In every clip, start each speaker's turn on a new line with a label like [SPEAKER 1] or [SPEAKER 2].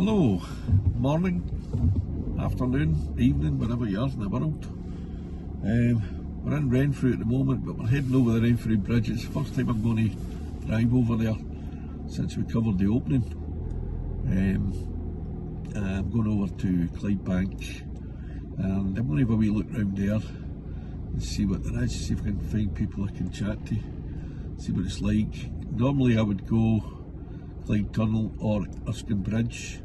[SPEAKER 1] Hello, morning, afternoon, evening, wherever you are in the world. We're in Renfrew at the moment, but we're heading over the Renfrew Bridge. It's the first time I'm going to drive over there since we covered the opening. I'm going over to Clydebank and I'm going to have a wee look round there and see what there is, see if I can find people I can chat to, see what it's like. Normally I would go Clyde Tunnel or OorScotland Bridge,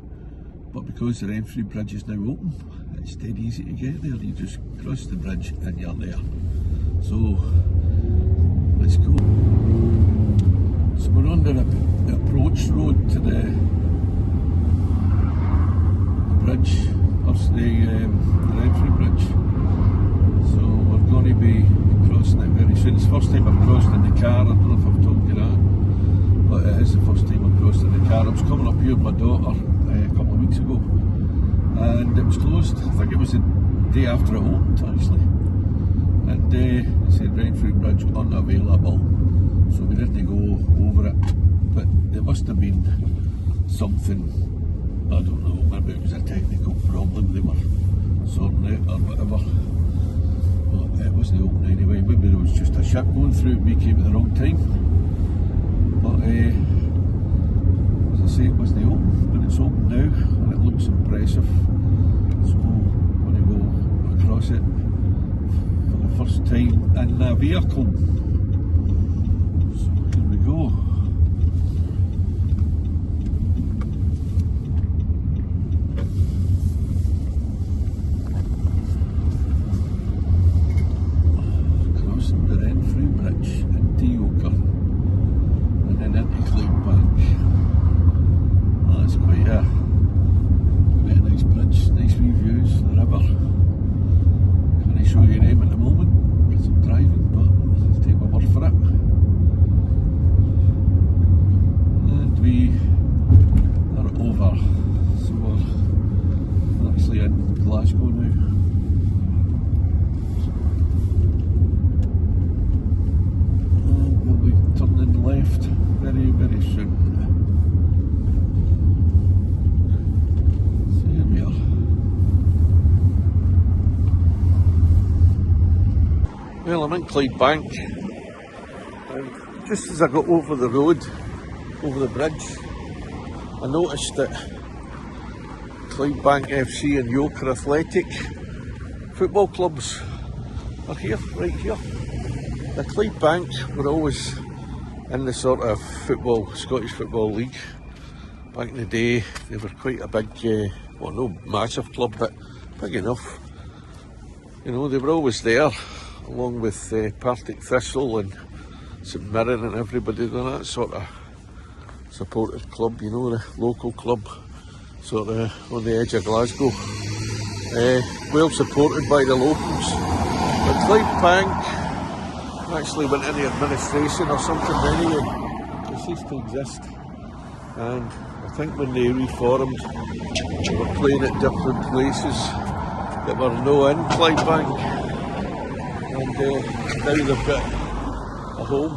[SPEAKER 1] but because the Renfrew Bridge is now open, it's dead easy to get there. You just cross the bridge and you're there. So let's go. So we're on the approach road to the bridge, the Renfrew Bridge. So we're going to be crossing it very soon. It's the first time I've crossed in the car. I don't know if I've told you that, but it is the first time I've crossed in the car. I was coming up here with my daughter a couple of weeks ago and it was closed. I think it was the day after it opened actually, and it said Renfrew Bridge unavailable, so we didn't go over it. But there must have been something, I don't know, maybe it was a technical problem they were sorting out or whatever. But it wasn't open anyway. Maybe there was just a ship going through and we came at the wrong time. But as I say, it wasn't open, but it's open now and it looks impressive. So we're going to go across it for the first time in a vehicle. So here we go. Crossing the Renfrew Bridge into Yoker and then into Clydebank. That's quite a nice bridge, nice wee views of the river. Can't show you name at the moment because I'm driving, but I'll take my word for it. And we are over, so we're actually in Glasgow now. And we'll be turning left very, very soon. Well, I'm in Clydebank, and just as I got over the road, over the bridge, I noticed that Clydebank FC and Yoker Athletic football clubs are here, right here. The Clydebank were always in the sort of football, Scottish Football League. Back in the day, they were quite a big, well, no massive club, but big enough. You know, they were always there, along with Partick Thistle and St Mirren and everybody. They're that sort of supportive club, you know, the local club, sort of on the edge of Glasgow. Well supported by the locals. But Clydebank actually went into administration or something anyway. It ceased to exist. And I think when they reformed, they were playing at different places that were no in Clydebank. And now they've got a home.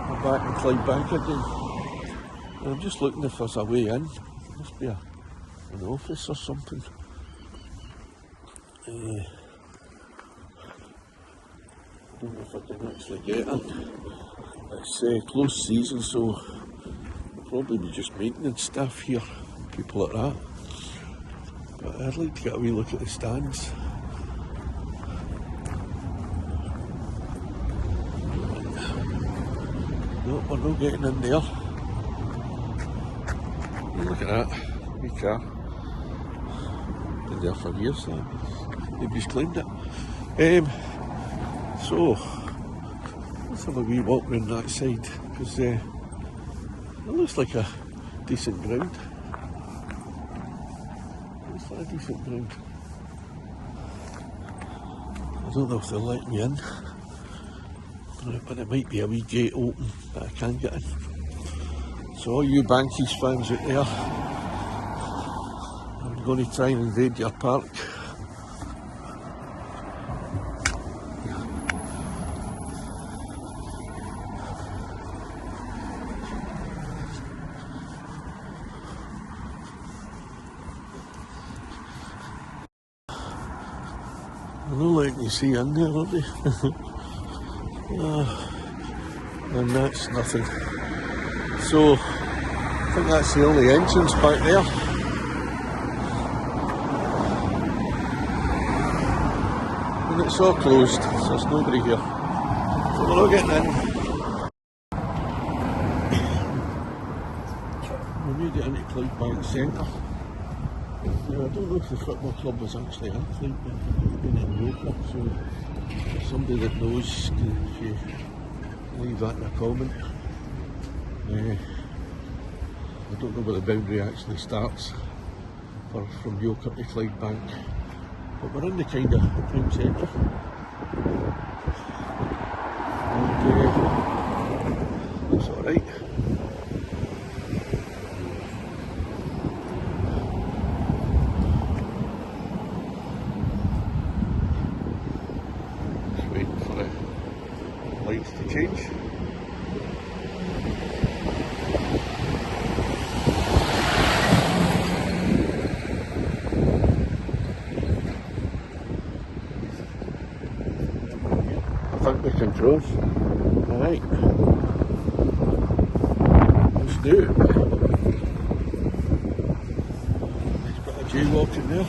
[SPEAKER 1] I'm back in Clydebank again. And I'm just looking if there's a way in. There must be an office or something. I don't know if I can actually get in. It's close season, so there'll probably be just maintenance staff here, people like that. But I'd like to get a wee look at the stands. No, we're not getting in there. Look at that, wee car. Been there for years, nobody's claimed it. So, let's have a wee walk round that side, because it looks like a decent ground. A decent ground. I don't know if they'll let me in, but it might be a wee gate open that I can get in. So all you Bankies fans out there, I'm going to try and invade your park. They're not letting you see in there, are they? And that's nothing. So, I think that's the only entrance back there. And it's all closed, so there's nobody here. So we're not getting in. We made it into Clydebank Centre. Now, I don't know if the football club was actually in Clydebank. It's been in Yoker, so somebody that knows, if you leave that in a comment. I don't know where the boundary actually starts from Yoker to Clydebank, but we're in the kind of town centre. And that's alright. Waiting for the lights to change. I think we can cross. Alright. Let's do it. Nice bit of jaywalking there.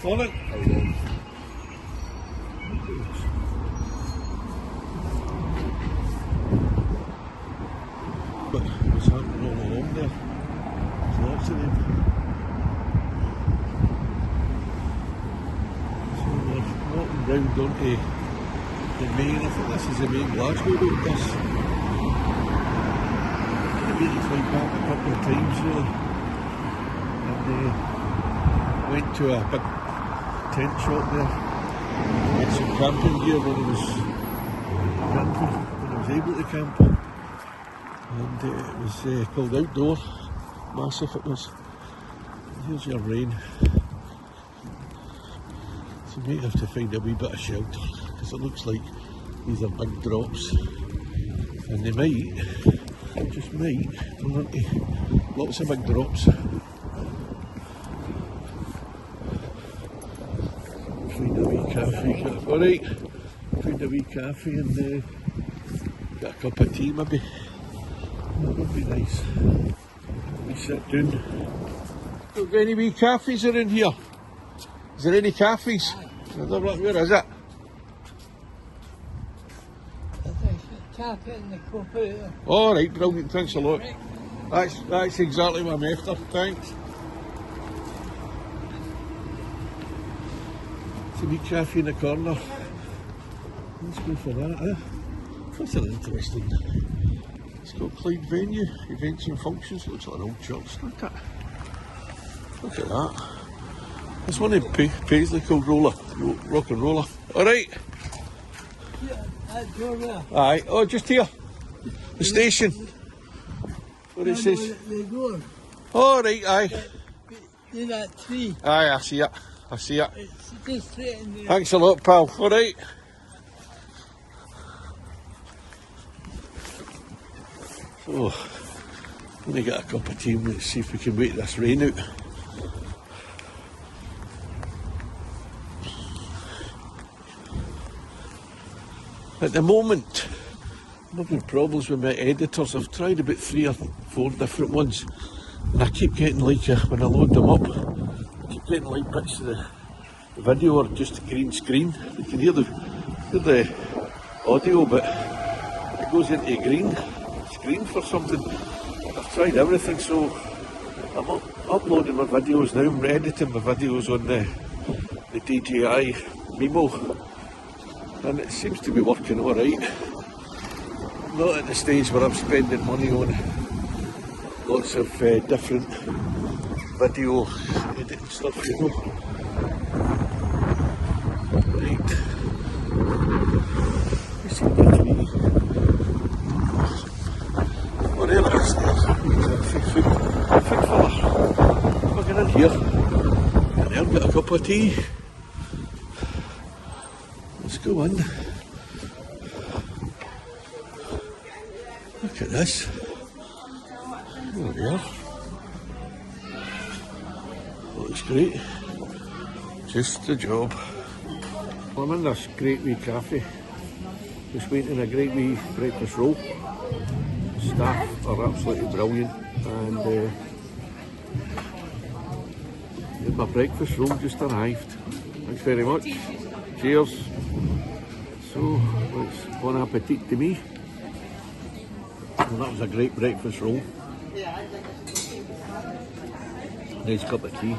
[SPEAKER 1] Morning. But what's happening all along there? There's lots of them. So we're walking round onto the main, I think this is the main Glasgow road, this. I've been to Clydebank a couple of times really. And went to a big tent shop there. Had some camping gear when I was camping, when I was able to camp. And it was called Outdoor. Massive it was. Here's your rain. So you might have to find a wee bit of shelter, because it looks like these are big drops. And they might, just might, turn into lots of big drops. Find a wee cafe. Alright, find a wee cafe and get a cup of tea maybe. That would be nice. We sit down. Don't get any wee cafes around here. Is there any cafes? Where is it?
[SPEAKER 2] Cafe in the coffee.
[SPEAKER 1] Alright, brilliant, thanks a lot. That's exactly what I'm after, thanks. It's a wee cafe in the corner. Let's go for that, eh? That's an interesting. It's got Clyde venue, events and functions. Looks like an old church, look at it. Look at that. There's one in Paisley called Rock and Roller. Alright.
[SPEAKER 2] Yeah, that door there.
[SPEAKER 1] Aye, oh just here. The station. What it says.
[SPEAKER 2] The door.
[SPEAKER 1] Alright, aye.
[SPEAKER 2] See that tree?
[SPEAKER 1] Aye, I see it. I see it.
[SPEAKER 2] It's just straight in there.
[SPEAKER 1] Thanks a lot, pal. Alright. So, I'm going to get a cup of tea and let's see if we can wait this rain out. At the moment, I'm having problems with my editors. I've tried about 3 or 4 different ones, and I keep getting like, when I load them up, I keep getting like bits of the video or just a green screen. You can hear the audio, but it goes into a green screen for something. I've tried everything, so I'm uploading my videos now. I'm editing my videos on the DJI Mimo, and it seems to be working alright. Not at the stage where I'm spending money on lots of different video editing stuff, you know. Right. You see the tree? Oh, there it is. Food fella. We're getting in here. And I'll get a cup of tea. Let's go in. Look at this. There we are. Looks great. Just the job. Well, I'm in this great wee cafe. Just waiting a great wee breakfast roll. The staff are absolutely brilliant, and my breakfast roll just arrived. Thanks very much. Cheers. So, it's bon appetit to me. Well, that was a great breakfast roll. Nice cup of tea.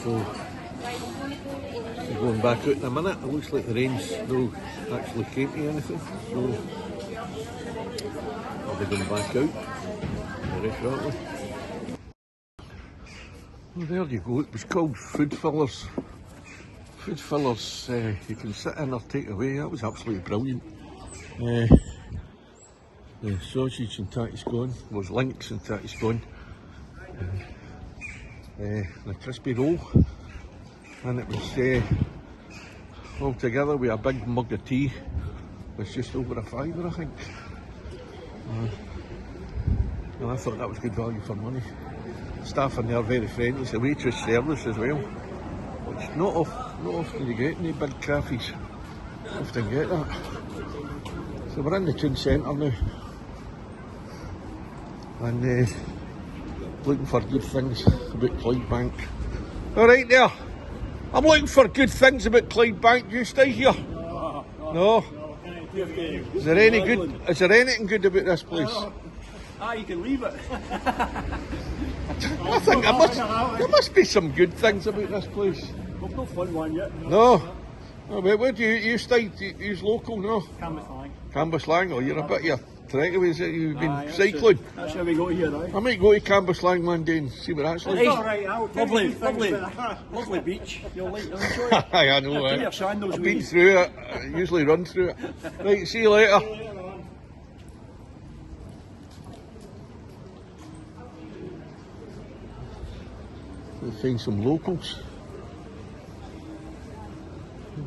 [SPEAKER 1] So, we're going back out in a minute. It looks like the rain's no actually came to anything. So, I'll be going back out very shortly. Well, there you go. It was called Food Fillers. Food Fillers, you can sit in or take away. That was absolutely brilliant. The sausage and tatty scone was links and tatty scone. The crispy roll, and it was all together with a big mug of tea. It was just over a £5, I think. And I thought that was good value for money. Staff in there are very friendly. It's a waitress service as well, which not often you get in the big cafes. Often get that. So we're in the town centre now, and looking for good things about Clydebank. All right there. I'm looking for good things about Clydebank. You stay here. No. Is there any good? Is there anything good about this place?
[SPEAKER 3] You can leave it.
[SPEAKER 1] I think there must be some good things about this place.
[SPEAKER 3] We've not found one yet.
[SPEAKER 1] No. Oh, but where do you stay? You're local, no?
[SPEAKER 3] Cambuslang.
[SPEAKER 1] Cambuslang. Oh, you're a bit of a trek away. You've been cycling.
[SPEAKER 3] That's how we got here now.
[SPEAKER 1] I might go to Cambuslang one day and see what that's like.
[SPEAKER 3] It's alright, lovely beach. You'll enjoy it.
[SPEAKER 1] I know. I've been through it. I usually run through it. Right, see you later. We'll find some locals.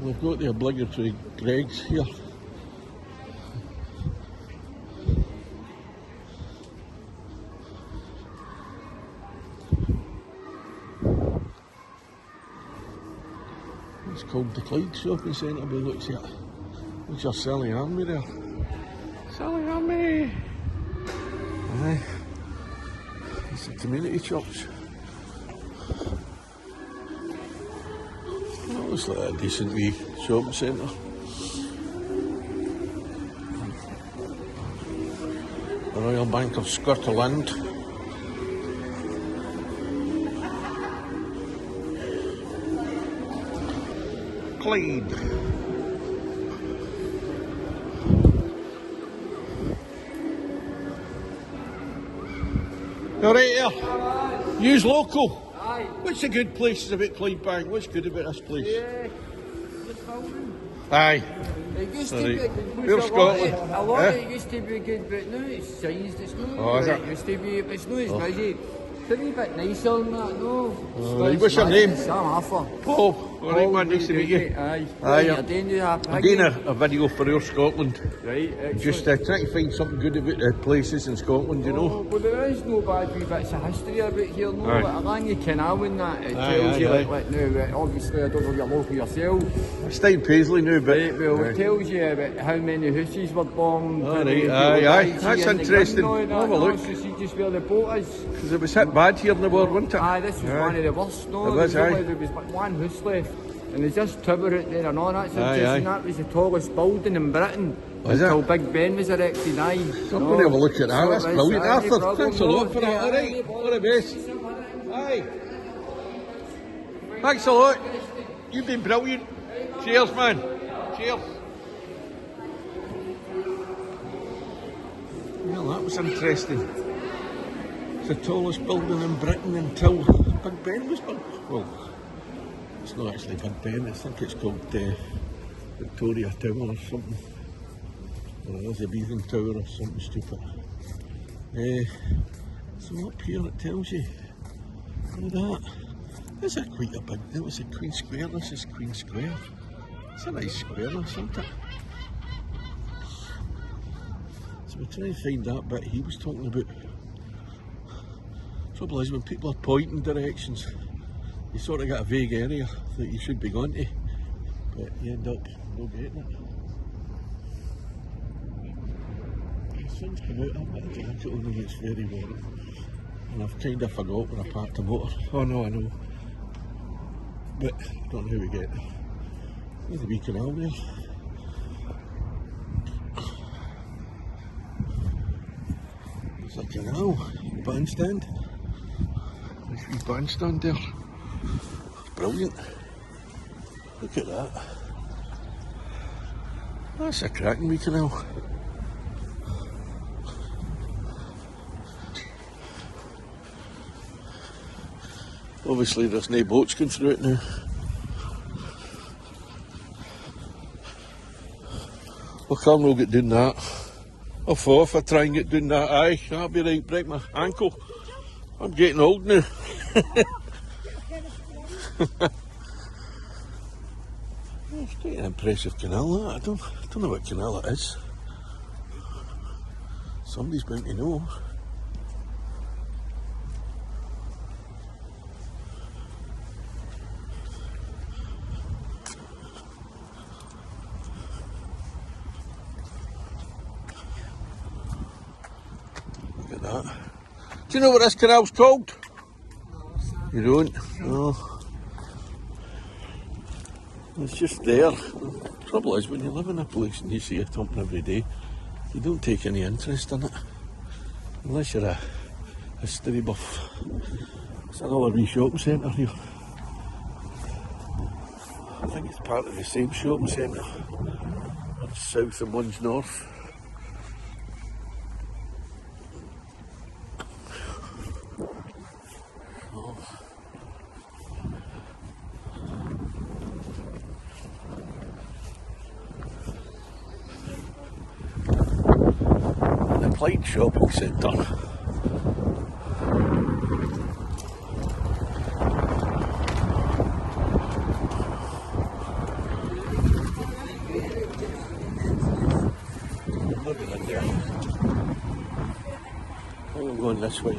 [SPEAKER 1] We've got the obligatory Greg's here. It's called the Clyde Shopping Centre by the looks of it. Looks like Sally Army there. Sally Army! Aye. It's a community church. That looks like a decent wee shopping centre. The Royal Bank of Scotland. Clyde. All right there. Use local.
[SPEAKER 2] Aye.
[SPEAKER 1] What's the good places about Clydebank? What's good about this place?
[SPEAKER 2] Yeah. Just building.
[SPEAKER 1] Aye.
[SPEAKER 2] It used to
[SPEAKER 1] Right.
[SPEAKER 2] be
[SPEAKER 1] OorScotland.
[SPEAKER 2] A lot of it used to be good, but now it's changed. It's not.
[SPEAKER 1] Oh, is it?
[SPEAKER 2] It used to be. It's not as busy. It's a wee bit nicer than that, no.
[SPEAKER 1] Right. What's your name?
[SPEAKER 2] Sam Arthur.
[SPEAKER 1] Paul. All right, man. Nice to meet you.
[SPEAKER 2] Aye.
[SPEAKER 1] Aye.
[SPEAKER 2] You're doing
[SPEAKER 1] I'm doing a video for OorScotland.
[SPEAKER 2] Right, excellent.
[SPEAKER 1] Just trying to find something good about the places in Scotland, you know.
[SPEAKER 2] Well, there is no bad wee bits of history about here, no.
[SPEAKER 1] Aye.
[SPEAKER 2] Like along the canal and that, it
[SPEAKER 1] Aye,
[SPEAKER 2] tells
[SPEAKER 1] aye,
[SPEAKER 2] you,
[SPEAKER 1] aye.
[SPEAKER 2] like now, obviously I don't know you're local yourself.
[SPEAKER 1] I stay in Paisley now, but...
[SPEAKER 2] Right, well, it tells you about how many houses were bombed.
[SPEAKER 1] Oh,
[SPEAKER 2] how
[SPEAKER 1] right,
[SPEAKER 2] many people
[SPEAKER 1] aye,
[SPEAKER 2] died
[SPEAKER 1] aye.
[SPEAKER 2] here
[SPEAKER 1] That's
[SPEAKER 2] in the
[SPEAKER 1] interesting.
[SPEAKER 2] gun and all
[SPEAKER 1] Have a
[SPEAKER 2] that,
[SPEAKER 1] look.
[SPEAKER 2] no, so see just where the boat is.
[SPEAKER 1] Because it was hit bad here in the war, wasn't it?
[SPEAKER 2] Aye, this was one of the worst, no.
[SPEAKER 1] It was,
[SPEAKER 2] there
[SPEAKER 1] aye.
[SPEAKER 2] was like one house left. And there's this tower out there and all that's
[SPEAKER 1] Aye,
[SPEAKER 2] interesting.
[SPEAKER 1] aye.
[SPEAKER 2] That was the tallest building in Britain.
[SPEAKER 1] Was
[SPEAKER 2] until
[SPEAKER 1] it?
[SPEAKER 2] Big Ben was erected, aye.
[SPEAKER 1] I'm going to have a look at that.
[SPEAKER 2] So
[SPEAKER 1] That's
[SPEAKER 2] it was,
[SPEAKER 1] brilliant,
[SPEAKER 2] aye, no
[SPEAKER 1] Arthur.
[SPEAKER 2] problem,
[SPEAKER 1] Thanks a lot for
[SPEAKER 2] no.
[SPEAKER 1] that. All
[SPEAKER 2] Aye,
[SPEAKER 1] right, all the best. Aye. Thanks a lot. You've been brilliant. Cheers, man. Cheers. Well, that was interesting. It's the tallest building in Britain until Big Ben was built. Well, it's not actually Big Ben. I think it's called Victoria Tower or something. Or Elizabethan Tower or something stupid. So up here it tells you all that. This is quite a big deal. It's a Queen Square. This is Queen Square. It's a nice square, isn't it? So we're trying to find that bit he was talking about. Trouble is, when people are pointing directions, you sort of get a vague area that you should be going to, but you end up not getting it. The sun's come out, I've got a jacket on and it's very warm, and I've kind of forgot where I parked the motor. Oh no, I know, but I don't know how we get there. There's a wee canal there. There's a canal, bandstand. Nice wee bandstand there. Brilliant. Look at that. That's a cracking wee canal. Obviously there's no boats going through it now. Well, I'll not get doing that. If I try and get doing that, aye, that'll be right, break my ankle. I'm getting old now. It's quite an impressive canal, that. I don't know what canal it is. Somebody's bound to know. Look at that. Do you know what this canal's called? You don't? No. It's just there. The trouble is, when you live in a place and you see it thumping every day, you don't take any interest in it. Unless you're a history buff. It's another wee shopping centre here. I think it's part of the same shopping centre. One's south and one's north. Clyde shopping centre. Living in there. I'm going this way.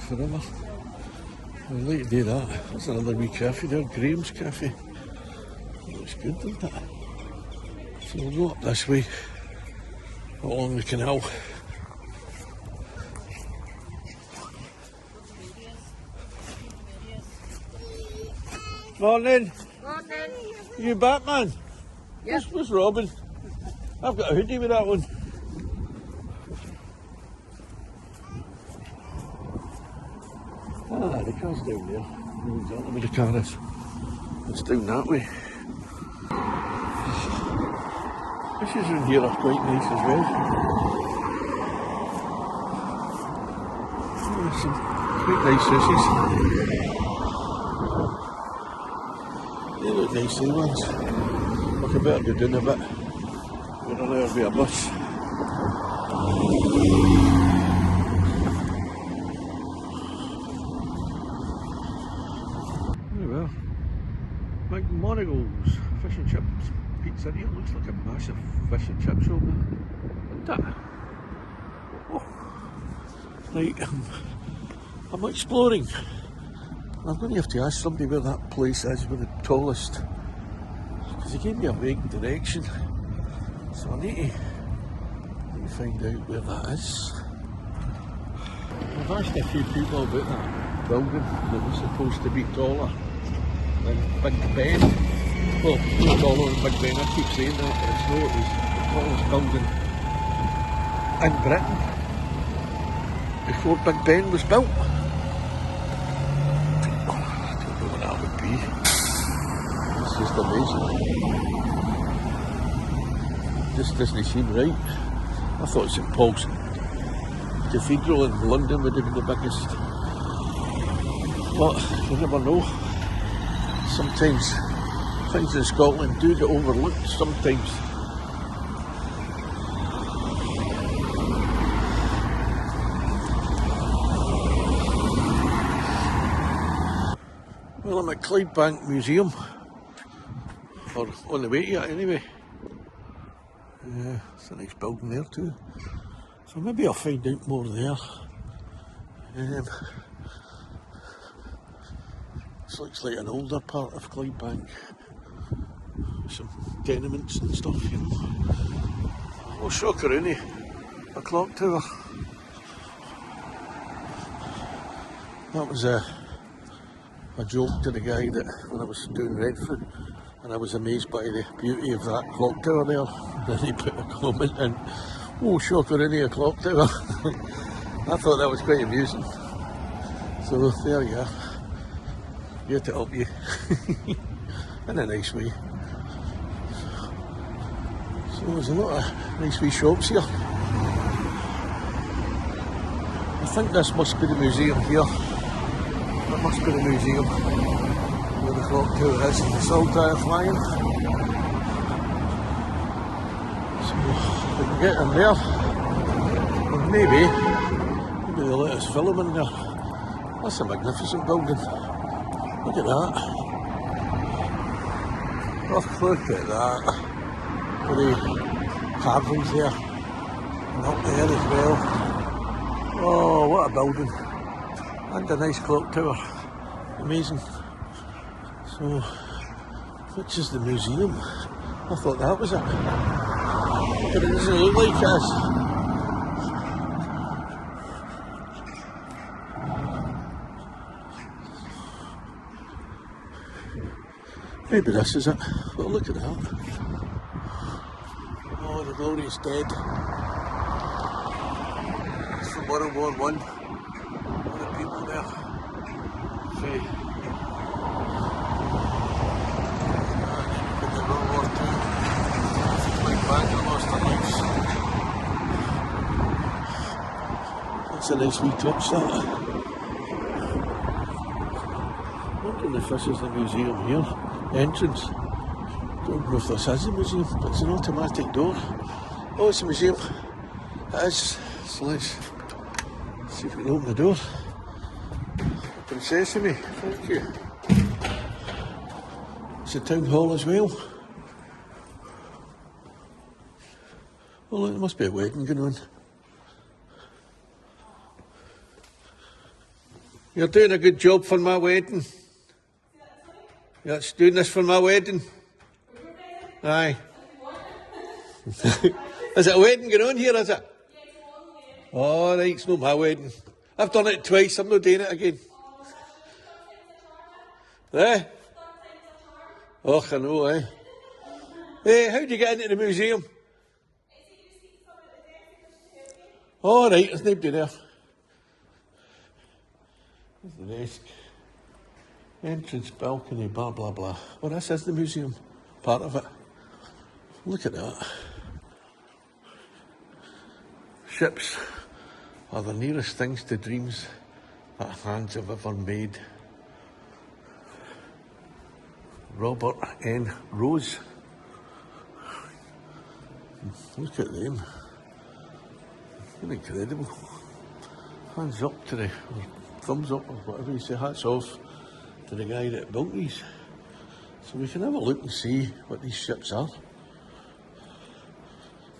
[SPEAKER 1] Forever. I'd like to do that. There's another wee cafe there, Graham's Cafe. Looks good, doesn't it? So we'll go up this way, along the canal. Morning.
[SPEAKER 2] Morning.
[SPEAKER 1] You Batman?
[SPEAKER 2] Yep.
[SPEAKER 1] Where's Robin? I've got a hoodie with that one. Ah, the car's down there. I know exactly where the car is. It's down that way. Fishes in here are quite nice as well. There's some quite nice fishes. They look nice, these ones. Look, I better go down a bit. We're on there with a bus. McMonagle's fish and chips pizzeria. It looks like a massive fish and chip shop. Isn't it? Oh. Right, I'm exploring. I'm going to have to ask somebody where that place is with the tallest, because he gave me a vague direction. So I need to find out where that is. I've asked a few people about that building that was supposed to be taller than Big Ben. Well, no taller than Big Ben, I keep saying that, but it's no, it was the tallest building in Britain before Big Ben was built. I don't know what that would be. It's just amazing. Just doesn't seem right. I thought St Paul's cathedral in London would have been the biggest. But you never know. Sometimes things in Scotland do get overlooked sometimes. Well, I'm at Clydebank Museum, or on the way to it anyway. It's a nice building there too. So maybe I'll find out more there. This looks like an older part of Clydebank. Some tenements and stuff, you know. Oh, Shokaruni, a clock tower. That was a joke to the guy that when I was doing Redford, and I was amazed by the beauty of that clock tower there. Then he put a comment in, oh, Shokaruni, a clock tower. I thought that was quite amusing. So there you are. Here to help you in a nice way. So there's a lot of nice wee shops here. I think this must be the museum here. That must be the museum where the clock tower is, and the Saltire flying. So we can get in there, and maybe they'll let us film in there. That's a magnificent building. Look at that. Oh, look at that. With the carvings there. And up there as well. Oh, what a building. And a nice clock tower. Amazing. So, which is the museum? I thought that was it. But it doesn't look like it is. Maybe this is it. Well, look at that. Oh, the glorious dead. It's from World War I. What are people there? See. In the World War II. Like back and lost their lives. That's a nice wee touch, that. I'm wondering if this is the museum here. Entrance. Don't know if this is a museum, but it's an automatic door. Oh, it's a museum. It is. So let's see if we can open the door. Open sesame. Thank you. It's a town hall as well. Oh, look, there must be a wedding going on. You're doing a good job for my wedding. Yeah, it's doing this for my wedding. Aye. Is it a wedding going on here, is it? Oh, right, it's not my wedding. I've done it twice, I'm not doing it again. Eh? Oh, I know, eh? Hey, how do you get into the museum? Oh, right, there's nobody there. There's the desk. Entrance, balcony, blah, blah, blah. Well, this is the museum, part of it. Look at that. Ships are the nearest things to dreams that hands have ever made. Robert N. Rose. Look at them. They're incredible. Hands up to the, or thumbs up, or whatever you say, hats off to the guy that built these. So we can have a look and see what these ships are.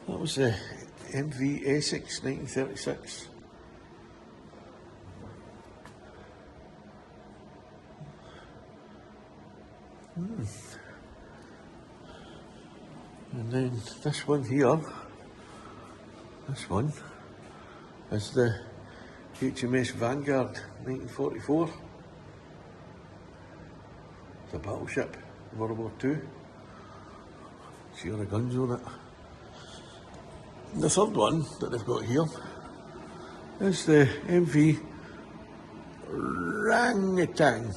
[SPEAKER 1] That was the MV Essex, 1936. And then this one here, this one is the HMS Vanguard, 1944. It's a battleship, World War II. See all the guns on it. And the third one that they've got here is the MV Rangatang.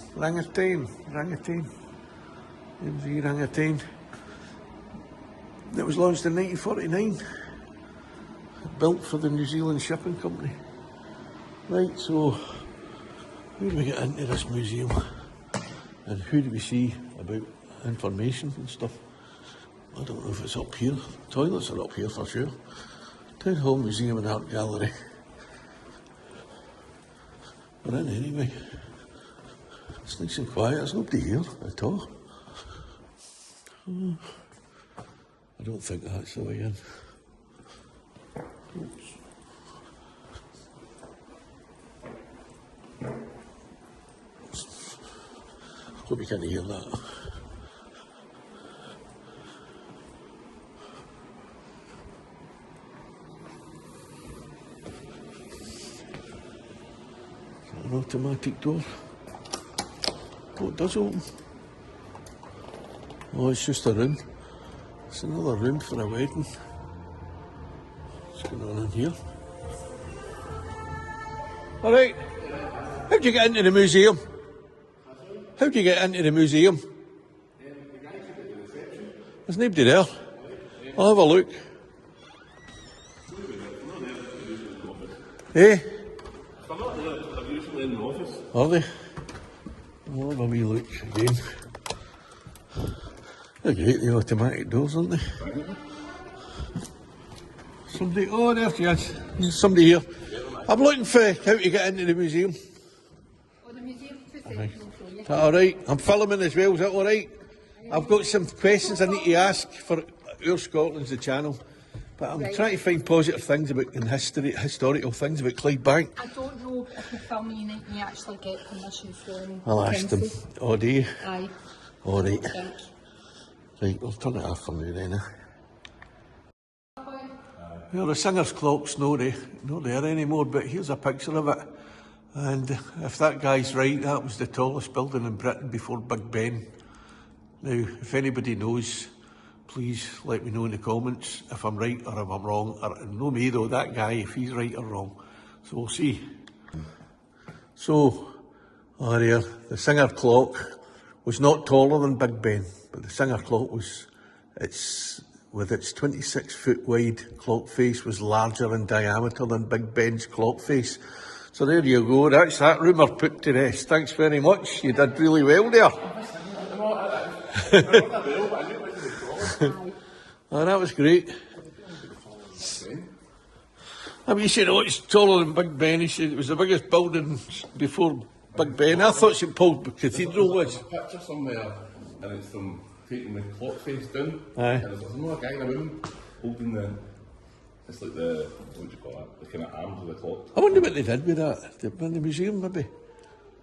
[SPEAKER 1] MV Rangatang. That was launched in 1949. Built for the New Zealand Shipping Company. Right, so who do we get into this museum? And who do we see about information and stuff? I don't know if it's up here. Toilets are up here for sure. Town Hall Museum and Art Gallery. We're in anyway. It's nice and quiet, there's nobody here at all. I don't think that's the way in. Oops. Hope you can't hear that. An automatic door. Oh, it does open. Oh, it's just a room. It's another room for a wedding. What's going on in here? Alright. How'd you get into the museum? How'd you get into the museum? There's nobody there. I'll have a look. Eh? Are they? I'll have a wee look again. They're great, the automatic doors, aren't they? Somebody, oh, there she is. There's somebody here. I'm looking for how to get into the museum.
[SPEAKER 4] Oh, the museum?
[SPEAKER 1] Right. Is that alright? I'm filming as well, is that alright? I've got some questions I need to ask for OorScotland's the channel. But I'm trying to find positive things about in history, historical things about Clydebank.
[SPEAKER 4] I don't know if you're filming, you need me actually get permission from
[SPEAKER 1] I'll ask them. Oh, do you?
[SPEAKER 4] Aye.
[SPEAKER 1] Alright. Right, we'll turn it off for now then. Well, the Singer's Clock's not there anymore, but here's a picture of it. And if that guy's right, that was the tallest building in Britain before Big Ben. Now, if anybody knows, please let me know in the comments if I'm right or if I'm wrong. Or no me though, that guy, if he's right or wrong. So we'll see. So, there, the Singer Clock was not taller than Big Ben, but the Singer Clock was, with its 26-foot wide clock face, was larger in diameter than Big Ben's clock face. So there you go, that's that rumour put to rest. Thanks very much, you did really well there. Oh, that was great. I mean, you said, oh, it's taller than Big Ben. He said it was the biggest building before Big Ben. I thought St Paul's Cathedral was.
[SPEAKER 5] There's a picture somewhere, and it's from taking the clock face down.
[SPEAKER 1] Aye.
[SPEAKER 5] And there's another guy in a room holding it's like what do you call it? The kind of arms of the clock.
[SPEAKER 1] I wonder what they did with that. In the museum, maybe?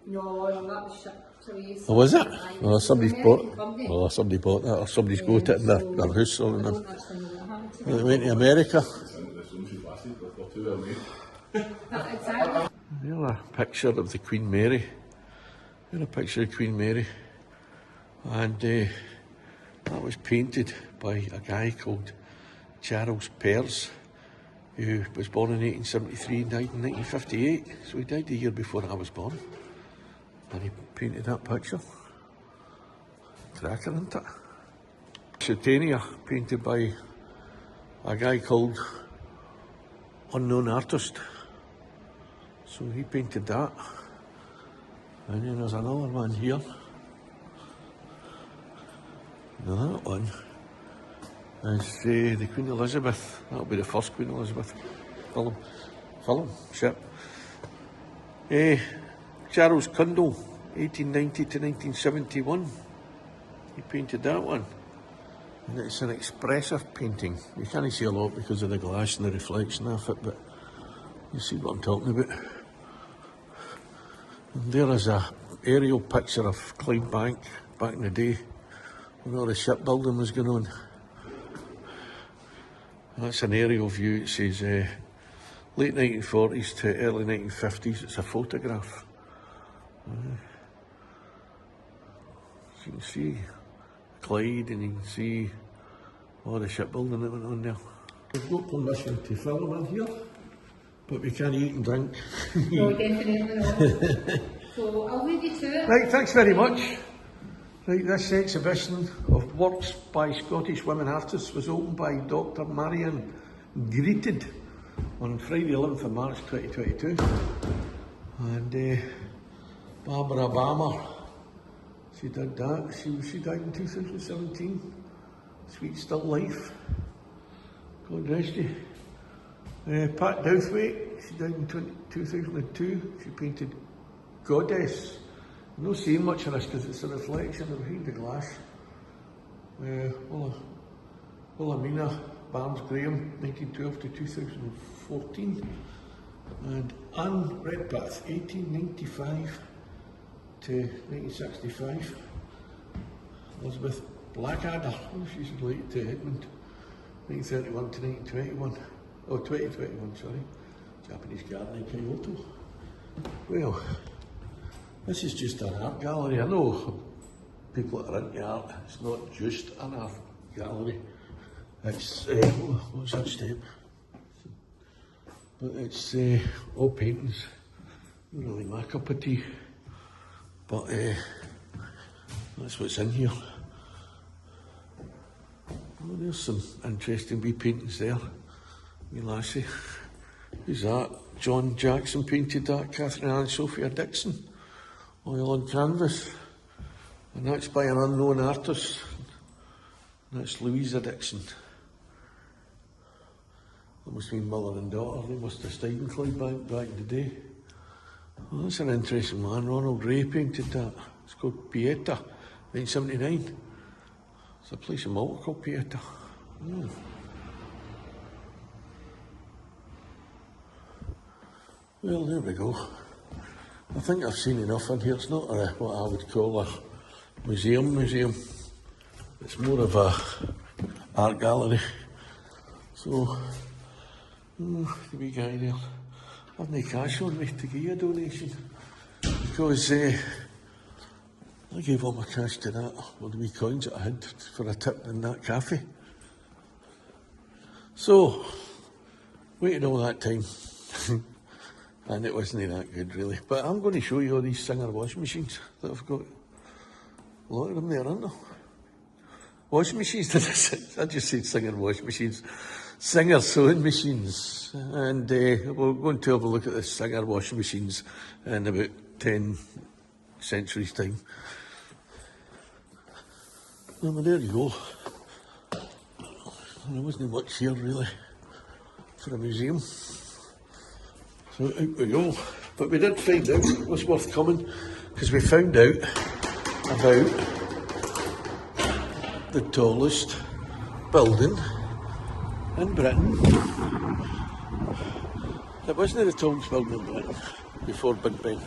[SPEAKER 4] No, that was shipped away.
[SPEAKER 1] Oh, was it?
[SPEAKER 4] Aye.
[SPEAKER 1] Oh, somebody's bought.
[SPEAKER 4] Company.
[SPEAKER 1] Oh, somebody bought that, or somebody's got it in their house or
[SPEAKER 4] I
[SPEAKER 1] in
[SPEAKER 4] don't actually know what happened to
[SPEAKER 1] They went to America.
[SPEAKER 4] Exactly.
[SPEAKER 1] There's a picture of the Queen Mary. There's a picture of Queen Mary. And that was painted by a guy called Charles Peirce, who was born in 1873 and died in 1958. So he died the year before I was born. And he painted that picture. Cracker, isn't it? Satania, painted by a guy called Unknown Artist. So he painted that. And then there's another one here. Now that one is the Queen Elizabeth. That'll be the first Queen Elizabeth ship. Charles Cundall, 1890 to 1971. He painted that one. And it's an expressive painting. You can't see a lot because of the glass and the reflection of it, but you see what I'm talking about. And there is a aerial picture of Clydebank back in the day when all the shipbuilding was going on. That's an aerial view. It says late 1940s to early 1950s. It's a photograph. You can see Clyde and you can see all the shipbuilding that went on there. We've got permission to film in here, but we can't eat and drink.
[SPEAKER 4] No, definitely not. So I'll leave you to it.
[SPEAKER 1] Right, thanks very much. Right, this exhibition of works by Scottish women artists was opened by Dr. Marion Greeted on Friday 11th of March 2022. Barbara Balmer, she did that. She died in 2017. Sweet Still Life. God rest you. Pat Douthwaite, she died in 2002. She painted Goddess. I'm not saying much of this because it's a reflection of behind the glass. Wilhelmina Barnes Graham, 1912 to 2014. And Anne Redpath, 1895 to 1965. Elizabeth Blackadder, she's related to Edmund, 1931 to 1921. Oh, 2021, sorry. Japanese gardener Kyoto. Well, this is just an art gallery. I know people that are into art, it's not just an art gallery. It's, what's that step? But it's all paintings. Not really my cup of tea. But that's what's in here. Oh, there's some interesting wee paintings there. Wee lassie. Who's that? John Jackson painted that. Catherine Ann Sophia Dixon. Oil on canvas. And that's by an unknown artist. And that's Louisa Dixon. That must have been mother and daughter. They must have stayed in Clydebank back in the day. Well, that's an interesting man. Ronald Ray painted that. It's called Pieta, 1979. There's a place in Malta called Pieta. Mm. Well, there we go. I think I've seen enough in here. It's not what I would call a museum. It's more of a art gallery. So, the wee guy there. I've no cash on me to give you a donation because I gave all my cash to that, all the wee coins that I had for a tip in that cafe. So, waited all that time and it wasn't that good really. But I'm going to show you all these Singer washing machines that I've got. A lot of them there, aren't there? Washing machines, I just said Singer washing machines. Singer sewing machines, and we're going to have a look at the Singer washing machines in about 10 centuries time. Well, there you go. There wasn't much here really for a museum, so out we go. But we did find out it was worth coming because we found out about the tallest building in Britain. It wasn't the tallest building in Britain before Big Ben.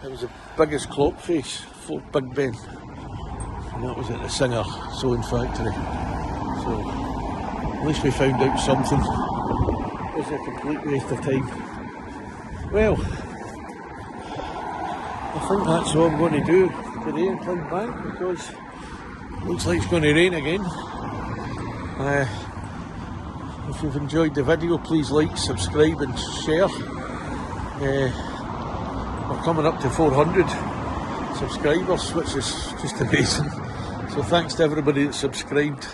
[SPEAKER 1] It was the biggest clock face for Big Ben. And that was at the Singer Sewing Factory. So, at least we found out something. It was a complete waste of time. Well, I think that's all I'm going to do today in Clydebank because it looks like it's going to rain again. If you've enjoyed the video, please like, subscribe and share. We're coming up to 400 subscribers, which is just amazing. So thanks to everybody that subscribed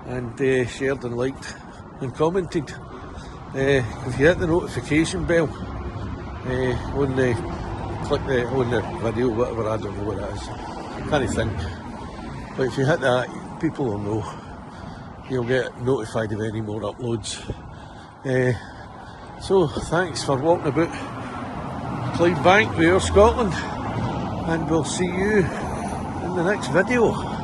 [SPEAKER 1] and shared and liked and commented. If you hit the notification bell on the video, whatever, I don't know what that is. I can't think. But if you hit that, people will know. You'll get notified of any more uploads. So thanks for walking about Clydebank with OorScotland, and we'll see you in the next video.